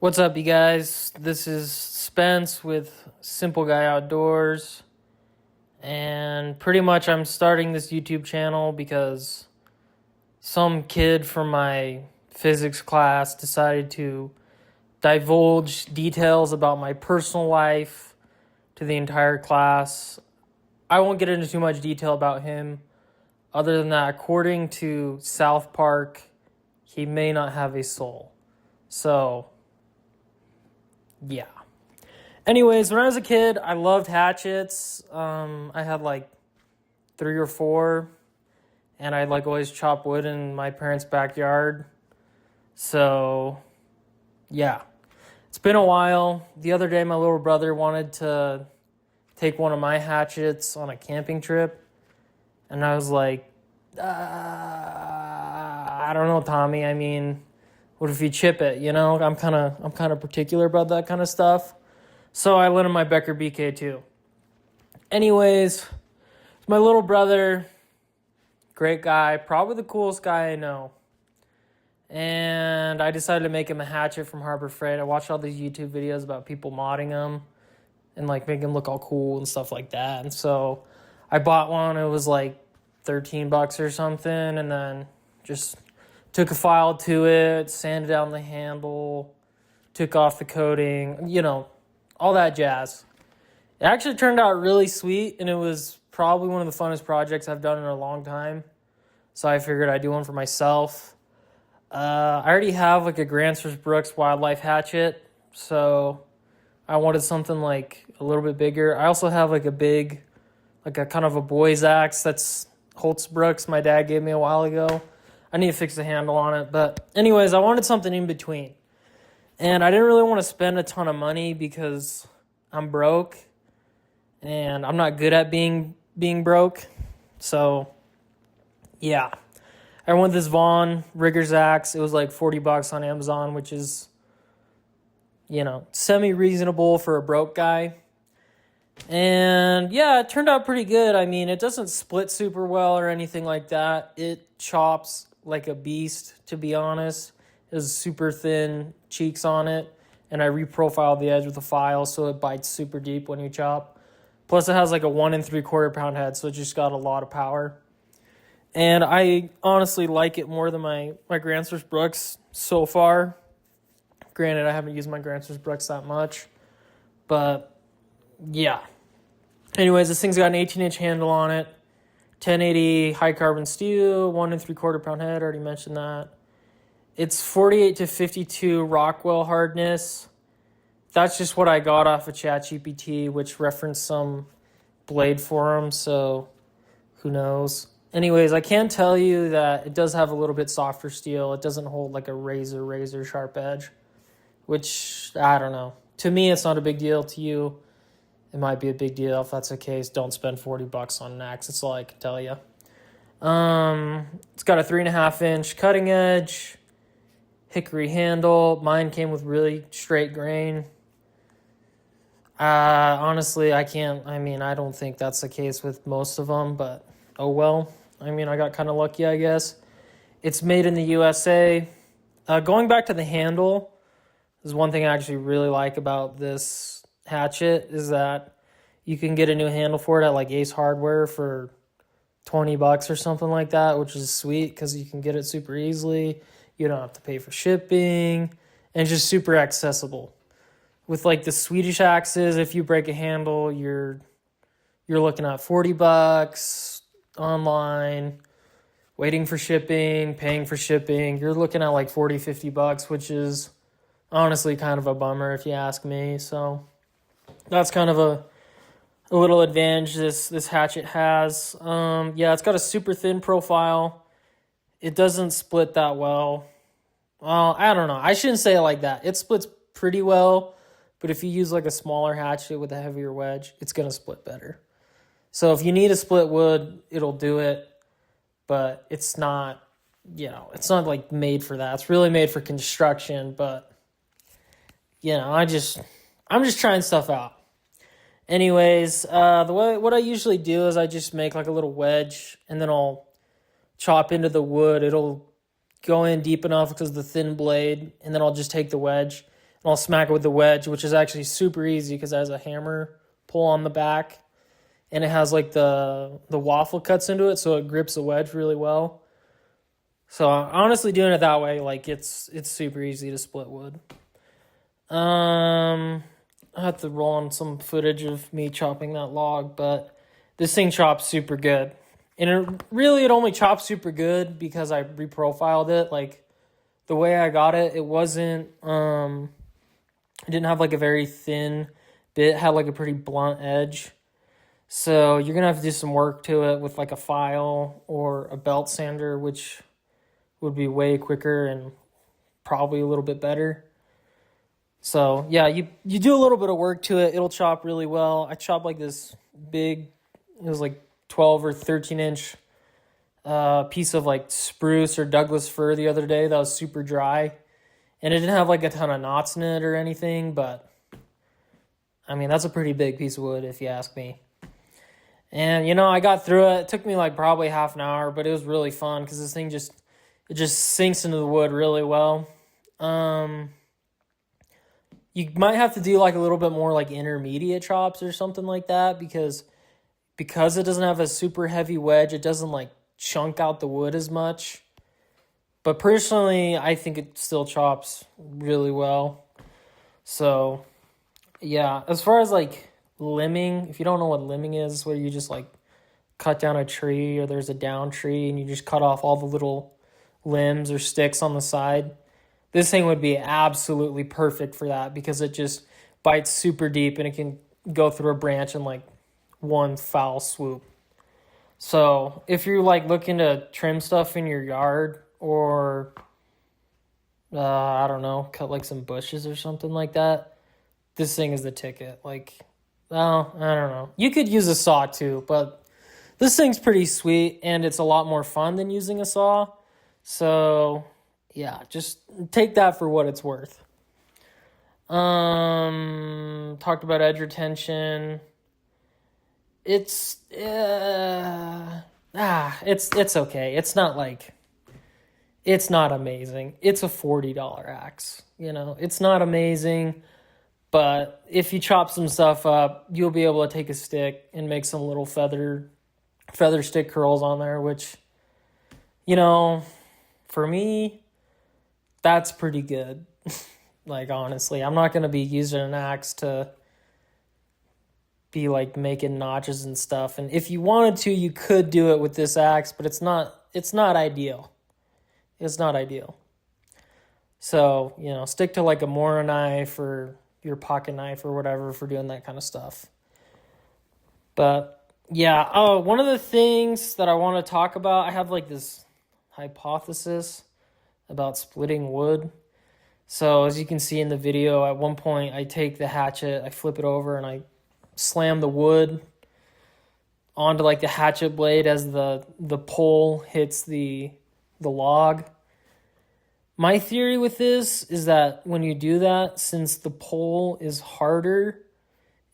What's up, you guys? This is Spence with Simple Guy Outdoors. And pretty much I'm starting this YouTube channel because some kid from my physics class decided to divulge details about my personal life to the entire class. I won't get into too much detail about him. Other than that, according to South Park, he may not have a soul. So, yeah. Anyways, when I was a kid, I loved hatchets. I had like 3 or 4, and I'd like always chop wood in my parents' backyard. So, yeah. It's been a while. The other day, my little brother wanted to take one of my hatchets on a camping trip, and I was like, I don't know, Tommy. I mean, what if you chip it? You know, I'm kind of particular about that kind of stuff. So I lent him my Becker BK2. Anyways, my little brother, great guy, probably the coolest guy I know. And I decided to make him a hatchet from Harbor Freight. I watched all these YouTube videos about people modding them and like making them look all cool and stuff like that. And so I bought one. It was like $13 or something, and then just took a file to it, sanded down the handle, took off the coating, you know, all that jazz. It actually turned out really sweet, and it was probably one of the funnest projects I've done in a long time. So I figured I'd do one for myself. I already have like a Grancers Brooks Wildlife hatchet, so I wanted something like a little bit bigger. I also have like a big, like a kind of a boy's axe that's Holtz Brooks my dad gave me a while ago. I need to fix the handle on it. But anyways, I wanted something in between. And I didn't really want to spend a ton of money because I'm broke. And I'm not good at being broke. So, yeah. I went this Vaughan Rigger's axe. It was like $40 on Amazon, which is, you know, semi-reasonable for a broke guy. And yeah, it turned out pretty good. I mean, it doesn't split super well or anything like that. It chops like a beast, to be honest. It has super thin cheeks on it, and I reprofiled the edge with a file so it bites super deep when you chop. Plus, it has like a 1 3/4 pound head, so it just got a lot of power. And I honestly like it more than my Grancers Brooks so far. Granted, I haven't used my Grancers Brooks that much, but yeah. Anyways, this thing's got an 18-inch handle on it, 1080 high carbon steel, 1 3/4 pound head. I already mentioned that. It's 48 to 52 Rockwell hardness. That's just what I got off of ChatGPT, which referenced some blade forum, so who knows. Anyways, I can tell you that it does have a little bit softer steel. It doesn't hold like a razor sharp edge, which, I don't know. To me, it's not a big deal. To you, it might be a big deal. If that's the case, don't spend $40 on an axe. That's all I can tell you. It's got a 3.5-inch cutting edge, Hickory handle. Mine came with really straight grain. Honestly, I don't think that's the case with most of them, but oh well. I mean, I got kind of lucky, I guess. It's made in the USA. Going back to the handle, there's one thing I actually really like about this hatchet is that you can get a new handle for it at like Ace Hardware for $20 or something like that, which is sweet because you can get it super easily. You don't have to pay for shipping, and it's just super accessible. With like the Swedish axes, if you break a handle, you're looking at $40 online, waiting for shipping, paying for shipping. You're looking at like $40-50, which is honestly kind of a bummer if you ask me. So that's kind of a little advantage this hatchet has. Yeah, it's got a super thin profile. It doesn't split that well. Well, I don't know. I shouldn't say it like that. It splits pretty well, but if you use like a smaller hatchet with a heavier wedge, it's going to split better. So if you need a split wood, it'll do it, but it's not, you know, it's not like made for that. It's really made for construction, but you know, I'm just trying stuff out. Anyways, what I usually do is I just make like a little wedge, and then I'll chop into the wood. It'll go in deep enough because of the thin blade, and then I'll just take the wedge and I'll smack it with the wedge, which is actually super easy because it has a hammer pull on the back, and it has like the waffle cuts into it, so it grips the wedge really well. So honestly, doing it that way, like it's super easy to split wood. I have to roll on some footage of me chopping that log, but this thing chops super good. And it only chops super good because I reprofiled it. Like the way I got it, it wasn't, it didn't have like a very thin bit, it had like a pretty blunt edge. So you're going to have to do some work to it with like a file or a belt sander, which would be way quicker and probably a little bit better. So yeah, you do a little bit of work to it, it'll chop really well. I chopped like this big, it was like 12 or 13 inch piece of like spruce or Douglas fir the other day that was super dry. And it didn't have like a ton of knots in it or anything, but I mean, that's a pretty big piece of wood if you ask me. And, I got through it. It took me like probably half an hour, but it was really fun because this thing just sinks into the wood really well. You might have to do like a little bit more like intermediate chops or something like that because it doesn't have a super heavy wedge, it doesn't like chunk out the wood as much. But personally, I think it still chops really well. So, yeah, as far as like limming, if you don't know what limming is, where you just like cut down a tree or there's a down tree and you just cut off all the little limbs or sticks on the side. This thing would be absolutely perfect for that because it just bites super deep and it can go through a branch in like one foul swoop. So if you're like looking to trim stuff in your yard or I don't know, cut like some bushes or something like that, this thing is the ticket. Like, well, I don't know. You could use a saw too, but this thing's pretty sweet and it's a lot more fun than using a saw. So yeah, just take that for what it's worth. Talked about edge retention. It's okay. It's not amazing. It's a $40 axe. It's not amazing, but if you chop some stuff up, you'll be able to take a stick and make some little feather stick curls on there, which, for me, that's pretty good. Like, honestly, I'm not going to be using an axe to be like making notches and stuff. And if you wanted to, you could do it with this axe, but it's not ideal. It's not ideal. So, stick to like a Mora knife or your pocket knife or whatever for doing that kind of stuff. But yeah, one of the things that I want to talk about, I have like this hypothesis about splitting wood. So as you can see in the video, at one point I take the hatchet, I flip it over and I slam the wood onto like the hatchet blade as the pole hits the log. My theory with this is that when you do that, since the pole is harder,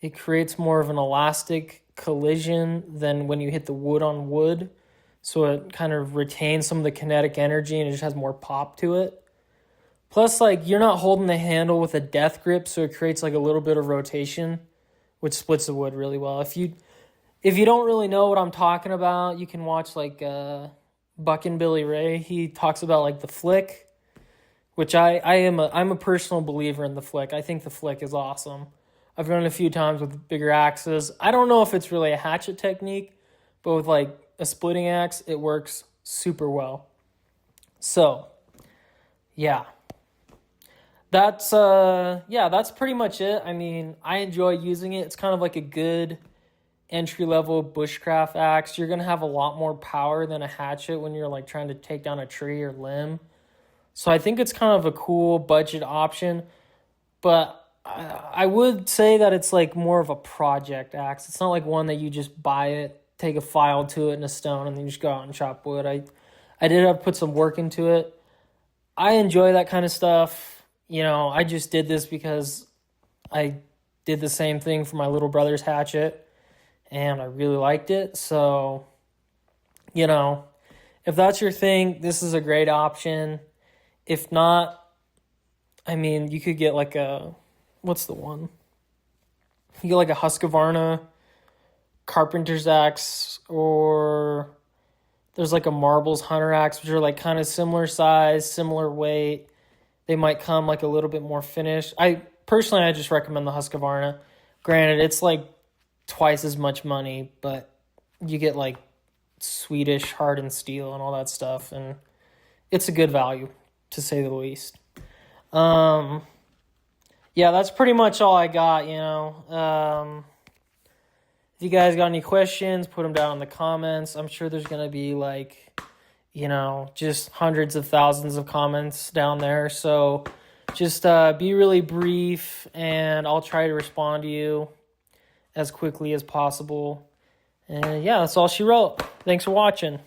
it creates more of an elastic collision than when you hit the wood on wood. So it kind of retains some of the kinetic energy and it just has more pop to it. Plus, like, you're not holding the handle with a death grip, so it creates like a little bit of rotation, which splits the wood really well. If you don't really know what I'm talking about, you can watch like Buck and Billy Ray. He talks about like the flick, which I'm a personal believer in the flick. I think the flick is awesome. I've done it a few times with bigger axes. I don't know if it's really a hatchet technique, but with like a splitting axe, it works super well. So, yeah. That's pretty much it. I mean, I enjoy using it. It's kind of like a good entry-level bushcraft axe. You're going to have a lot more power than a hatchet when you're like trying to take down a tree or limb. So I think it's kind of a cool budget option, but I would say that it's like more of a project axe. It's not like one that you just buy it, take a file to it and a stone, and then you just go out and chop wood. I did have to put some work into it. I enjoy that kind of stuff. I just did this because I did the same thing for my little brother's hatchet, and I really liked it. So, if that's your thing, this is a great option. If not, I mean, you could get like a, what's the one? You get like a Husqavarna carpenter's axe, or there's like a Marbles hunter axe, which are like kind of similar size, similar weight. They might come like a little bit more finished. I just recommend the Husqvarna. Granted, it's like twice as much money, but you get like Swedish hardened steel and all that stuff, and it's a good value, to say the least. Yeah, that's pretty much all I got, you know. If you guys got any questions, put them down in the comments. I'm sure there's going to be like, you know, just hundreds of thousands of comments down there. So just be really brief, and I'll try to respond to you as quickly as possible. And yeah, that's all she wrote. Thanks for watching.